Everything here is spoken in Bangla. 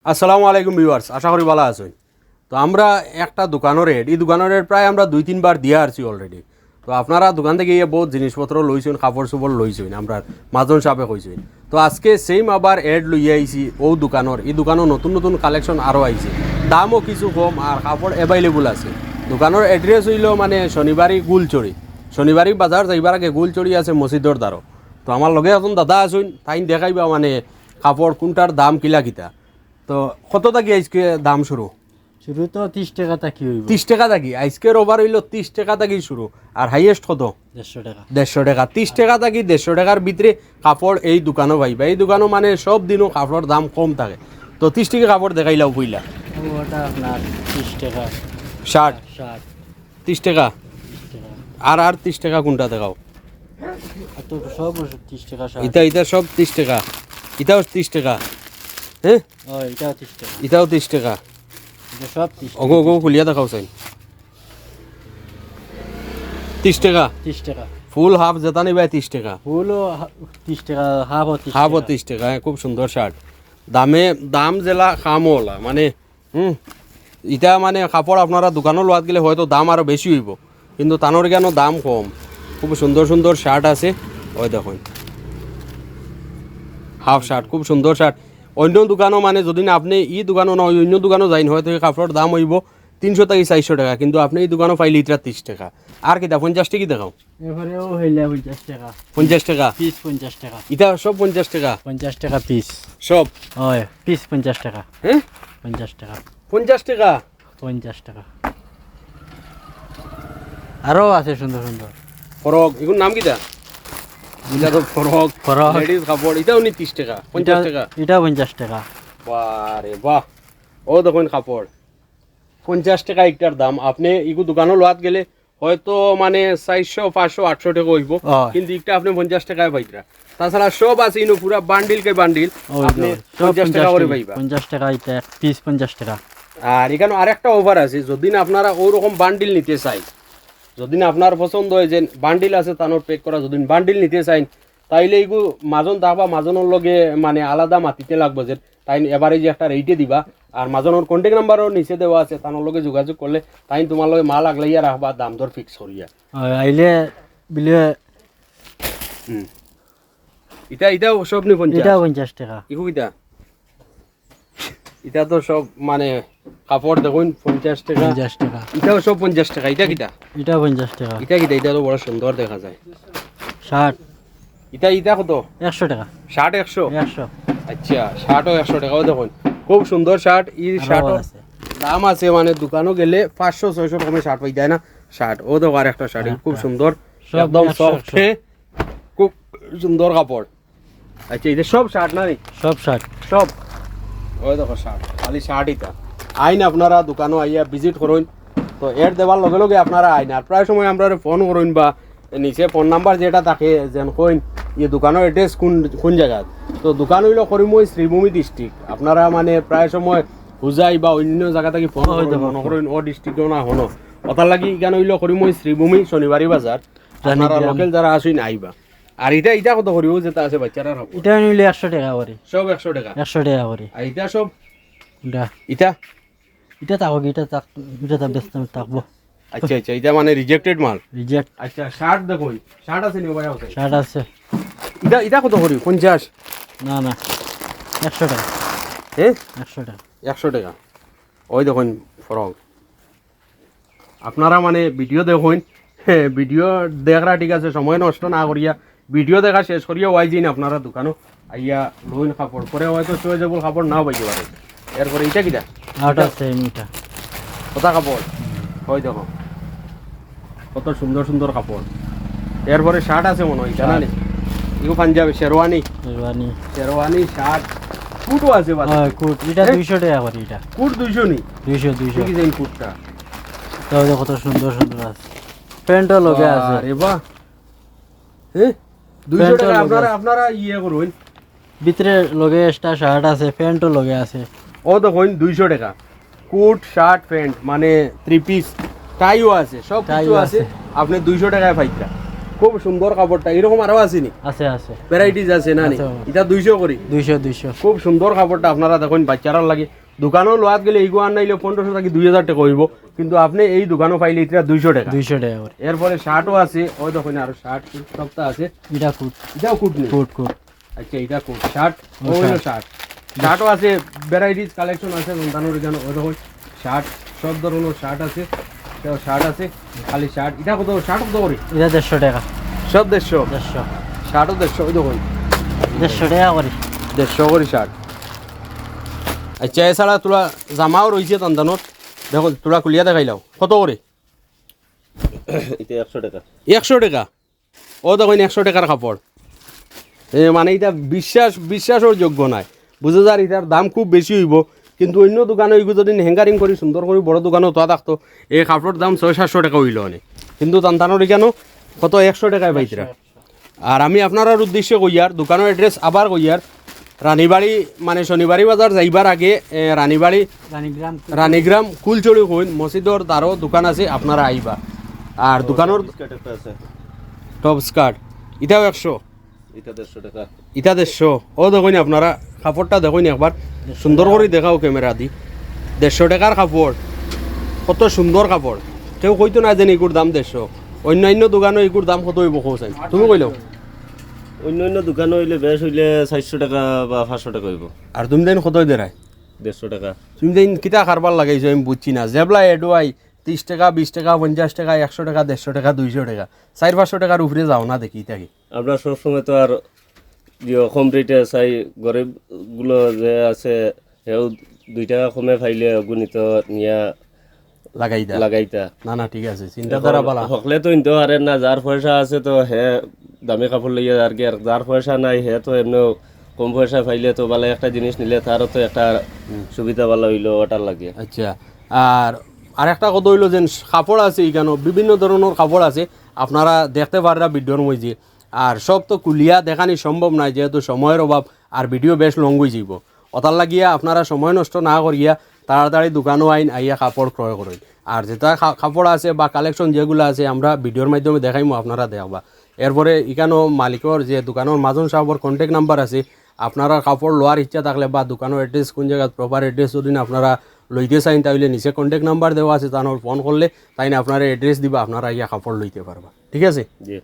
আসসালামু আলাইকুম ভিউয়ার্স, আশা করি ভালো আছেন। তো আমরা একটা দোকানের রেট, এই দোকানের রেট প্রায় আমরা 2-3 বার দিয়ে আসছি অলরেডি। তো আপনারা দোকান থেকে গিয়ে বহুত জিনিসপত্র লইছেন, কাপড় চোপড় লইছেন, আমরা মাজন সাপে কইছেন। তো আজকে সেম আবার এড লইয়া আইছি ও দোকানের, এই দোকানের নতুন নতুন কালেকশন আরও আইছে, দামও কিছু কম আর কাপড় অ্যাভেলেবল আছে। দোকানের অ্যাড্রেস হইল মানে শনিবারই গুলচড়ি, শনিবারই বাজার যাইবার আগে গুলচড়ি আছে মসজিদর দ্বারও। তো আমার লগে এখন দাদা আসুন, তাই দেখাইবা মানে কাপড় কোনটার দাম কিলা কিতা। তো কত থাকি আজকে দাম শুরু? শুরু তো 30 টাকা থাকি হইব। 30 টাকা থাকি আজকের ওভার হইল 30 টাকা থাকি শুরু। আর হাইয়েস্ট কত? 150 টাকা। 150 টাকা। 30 টাকা থাকি 150 টাকার ভিতরে কাপড় এই দোকানও পাইবা। এই দোকানও মানে সব দিনও কাপড়ের দাম কম থাকে। তো 30 টাকা কাপড় দেখাইলাও পইলা। ওটা আপনার 30 টাকা। শার্ট 60 30 টাকা। 30 টাকা। আর 30 টাকা কোনটা দেখাও? আর তো সব 30 টাকা 60। এটা সব 30 টাকা। এটাও 30 টাকা। হ্যাঁ, ও এটাও 30 টাকা। এটাও 30 টাকা। এটা সব 30 টাকা। ওগো ওগো খুলিয়া দেখাও চাই। 30 টাকা। 30 টাকা। ফুল হাফ যেটা নিবা 30 টাকা। ফুলও 30 টাকা, হাফও 30 হাফ টাকা। 30 টাকা। খুব সুন্দর শার্ট। দাম জেলা কামও ওলা মানে এটা মানে কাপড় আপনারা দোকানও লোয়াত গেলে হয়তো দাম আরও বেশি হইব, কিন্তু তানোর কেন দাম কম। খুব সুন্দর সুন্দর শার্ট আছে, ওই দেখুন হাফ শার্ট, খুব সুন্দর শার্ট। অন্য দোকানও মানে যদি না আপনি এই দোকানও নয় অন্য দোকানও যাইন হয়তো এই কাপড়ের দাম হইব 300 থেকে 400 টাকা, কিন্তু আপনি এই দোকানও পাইলে এটা 30 টাকা। আর কিটা 50 টাকা দেখাও? এবারেও হইলা 50 টাকা। 50 টাকা পিস 50 টাকা। এটা সব 50 টাকা 50 টাকা পিস। সব। ওই পিস 50 টাকা। হ্যাঁ 50 টাকা। 50 টাকা। 50 টাকা। আরো আছে সুন্দর সুন্দর। ফরক এগুলোর নাম কিটা? এটা তো ফরক ফরক। লেডিস কাপড়, এটাও নি 30 টাকা 50 টাকা। এটা 50 টাকা। বারে বাহ, ও দেখুন কাপড় 50 টাকা একটার দাম। আপনি এগুলো দোকানও লোয়াত গেলে হয়তো মানে 400 500 800 টাকা হইব, কিন্তু একটা আপনি 50 টাকায় পাইতরা। তাছাড়া সব আছে ইনো পুরা বান্ডিল কে বান্ডিল আপনি 50 টাকা করে পাইবা। 50 টাকা এটা পিস 50 টাকা। আর এখানে আরেকটা অফার আছে, যদি না আপনারা ওরকম বান্ডিল নিতে চাই, যদি না আপনার পছন্দ হয় যে বান্ডিল আছে তানোর পেক করা, যদি বান্ডিল নিতে চাই তাইলে এইগুলো মাজন থাকবা, মাজনের লগে মানে আলাদা মাতিতে লাগবে যে তাই এবারে যে একটা রেটে দিবা। আর মাজনের কন্ট্যাক্ট নাম্বারও নিচে দেওয়া আছে, তানোর লগে যোগাযোগ করলে তাই তোমার লগে মাল আগলাইয়া রাখবা, দাম দর ফিক্স করিয়া। আইলে বিলে এটাও সব নি 50। এটা 50 টাকা। ইকু এটা তো সব মানে কাপড় দেখুন 50 টাকা। 50 টাকা। এটাও সব 50 টাকা। এটা কিটা? এটা 50 টাকা। এটা তো বড় সুন্দর দেখা যায়। 60 এটা কত? 100 টাকা। শার্ট 100? 100। আচ্ছা, শার্টও 100 টাকাও দেখুন, খুব সুন্দর শার্ট। এই শার্টও দাম আছে মানে দোকানও গেলে 500-600 কমে শার্ট পাই যায় না। শার্ট ও দেখো আর একটা শার্ট খুব সুন্দর, একদম সফট, খুব সুন্দর কাপড়। আচ্ছা, এটা সব শার্ট না? সব শার্ট সব। ওই দেখো শার্ট, খালি শার্ট। এটা আইন আপনারা দোকানও আইয়া ভিজিট করুন। তো এর দেওয়ার লগে লগে আপনারা আইন, আর প্রায় সময় আমরা ফোন করুন বা নিচে ফোন নাম্বার যেটা থাকে যেন কইন এই দোকানের এড্রেস কোন জায়গা। তো দোকান হইল করিমই শ্রীভূমি ডিস্ট্রিক্ট। আপনারা মানে প্রায় সময় হুজাই বা অন্য জায়গা থেকে ফোন মনে করেন ও ডিস্ট্রিক্টও না হনো ওটার লাগি এখানে হইল করিমই শ্রীভূমি শনিবারী বাজার। আপনারা লোকাল যারা আসুন আইবা। আর এটা কত করিব যেটা আছে বাচ্চারা? এটা নিলে 100 টাকা করে। সব 100 টাকা। 100 টাকা করে। আর এটা সব এটা এটা থাকো, এটা ব্যস্ত থাকবো। আচ্ছা আচ্ছা, এটা মানে রিজেক্টেড মাল। রিজেক্ট। আচ্ছা, শার্ট দেখুন, শার্ট আছে নি ভাই? আছে শার্ট আছে। এটা কত করি? 50? না না 100 টাকা। হ্যাঁ 100 টাকা। 100 টাকা। ওই দেখুন ফরক। আপনারা মানে ভিডিও দেখুন, হ্যাঁ ভিডিও দেখা ঠিক আছে, সময় নষ্ট না করিয়া ভিডিও দেখা শেষ করিয়া ওয়াই যাইন আপনারা দোকানও আইয়া লইন কাপড় পরে হয়তো চয়েজেবল কাপড় নাও পাইতে পারে। এরপরে এটা কিটা? আউটা সেম এটা। কত কাপড়? ওই দেখো কত সুন্দর সুন্দর কাপড়। এরপরে শার্ট আছে মনে হয়, জানা নেই? এগুলো পাঞ্জাবি শেরওয়ানি শার্ট, কুটও আছে। কুট এটা 200 টাকা করে। এটা কুট 200 নি? 200 কি জানি কুটটা। তাও কত সুন্দর সুন্দর আছে। প্যান্টও লগে আছে। আরে বাহ, হ্যাঁ 200 টাকা। আপনারা ইয়ে করুন, ভিতরে লগে একটা শার্ট আছে, প্যান্টও লগে আছে। ও দেখুন 200 টাকা কোট শার্ট প্যান্ট মানে 3 পিস টাইও আছে, সব কিছু আছে। আপনি 200 টাকায় পাইতা। খুব সুন্দর কাপড়টা এরকম আরো আছে নি আছে আছে ভ্যারাইটিস আছে না নি আছে। এটা 200 করি 200 খুব সুন্দর কাপড়টা আপনারা দেখুন বাচ্চারার লাগে দোকানও লোয়াত গেলে এইগো আনাইলে 1500 টাকা 2000 টাকা হইব কিন্তু আপনি এই দোকানও পাইলে এটা 200 টাকা 200 টাকা করে এরপরে শার্টও আছে ওই দেখুন আরো শার্ট সবটা আছে এটা কুট এটাও কুট নেই কুট কুট আচ্ছা এটা কোট শার্ট ওইলো শার্ট শার্টও আছে ভ্যারাইটিস কালেকশন আছে সন্তানোর এখানে ওই দেখুন শার্ট সব ধরনের শার্ট আছে এটাও শার্ট আছে খালি শার্ট এটা কত শার্ট কত করে এটা 150 টাকা সব 150 150 শার্টও 150 ওই দেখুন 150 টাকা করে 150 করে শার্ট আচ্ছা এছাড়া তোলা জামাও রয়েছে সন্তানোর দেখো তোলা খুলিয়া দেখাইলাও কত করে এটা 100 টাকা 100 টাকা ও দেখুন 100 টাকার কাপড় মানে এটা বিশ্বাসের যোগ্য নয় বুঝে যার এটার দাম খুব বেশি হইব কিন্তু অন্য দোকানে ওইগুলো যদি হ্যাঙ্গারিং করি সুন্দর করে বড় দোকানেও তা থাকতো এই কাপড়ের দাম 600-700 টাকা হইল অনেক কিন্তু তান্তানোর কেন কত 100 টাকায় পাইতরা আর আমি আপনার উদ্দেশ্যে কইয়ার দোকানের অ্যাড্রেস আবার কইয়ার রানীবাড়ি মানে শনিবাড়ি বাজার যাইবার আগে রানীবাড়ি রানীগ্রাম রানীগ্রাম কুলচড়ি কইন মসজিদর তারও দোকান আছে আপনারা আইবা আর দোকানের স্কার্ট একটা আছে টপ স্কার্ট এটাও 100 এটা 150 টাকা ইটা 150 ও দেখুন আপনারা কাপড়টা দেখুন একবার সুন্দর করে দেখাও ক্যামেরা দি 150 টাকার কাপড় কত সুন্দর কাপড় কেউ কইতো না যে এগুর দাম 150 অন্যান্য দোকানে এগুর দাম কত হইব কোসাই তুমি কইলাও অন্য দোকান হইলে বেশ হইলে 400 টাকা বা 500 টাকা হইব আর তুমি দেন কত দেরাই 150 টাকা তুমি দেন কিতা খারবার লাগাইছো আমি বুঝছি না জেবলা এডোয়াই 30 টাকা 20 টাকা 50 টাকা 100 টাকা 150 টাকা 200 টাকা 400-500 টাকার উপরে যাও না দেখি তাকে আমরা সব সময় তো আর কম রেটে চাই গরিব গুলো যে আছে হেও 2 টাকা কমে পাইলে গুণিত নিয়া লাগাই দা লাগাইতা না না ঠিক আছে চিন্তাধারা বালা হকলে তো ইনতে পারে না যার পয়সা আছে তো হে দামি কাপড় লইয়া আর কি আর যার পয়সা নাই হে তো এমনি কম পয়সা পাইলে তো ভালো একটা জিনিস নিলে তারও তো একটা সুবিধা ভালো হইলো ওটার লাগে আচ্ছা আর আরেকটা কথা হইলো যে কাপড় আছে এখানে বিভিন্ন ধরনের কাপড় আছে আপনারা দেখতে পাররা ভিডিওর মধ্যে আর সব তো কুলিয়া দেখানি সম্ভব নয় যেহেতু সময়ের অভাব আর ভিডিও বেশ লং হয়ে যাব ওটার লাগিয়া আপনারা সময় নষ্ট না করিয়া তাড়াতাড়ি দোকানও আইন আইয়া কাপড় ক্রয় করেন আর যেটা কাপড় আছে বা কালেকশন যেগুলো আছে আমরা ভিডিওর মাধ্যমে দেখাইমো আপনারা দেখবা এরপরে এখানেও মালিকর যে দোকানের মাজন সাহেবর কন্ট্যাক্ট নাম্বার আছে আপনারা কাপড় লোয়ার ইচ্ছা থাকলে বা দোকানের অ্যাড্রেস কোন জায়গায় প্রপার অ্যাড্রেস যদি আপনারা লইতে চাইন তাহলে নিচে কন্ট্যাক্ট নাম্বার দেওয়া আছে তার ফোন করলে তাই না আপনারা অ্যাড্রেস দিবা আপনারা ইয়া কাপড় লইতে পারবা ঠিক আছে জি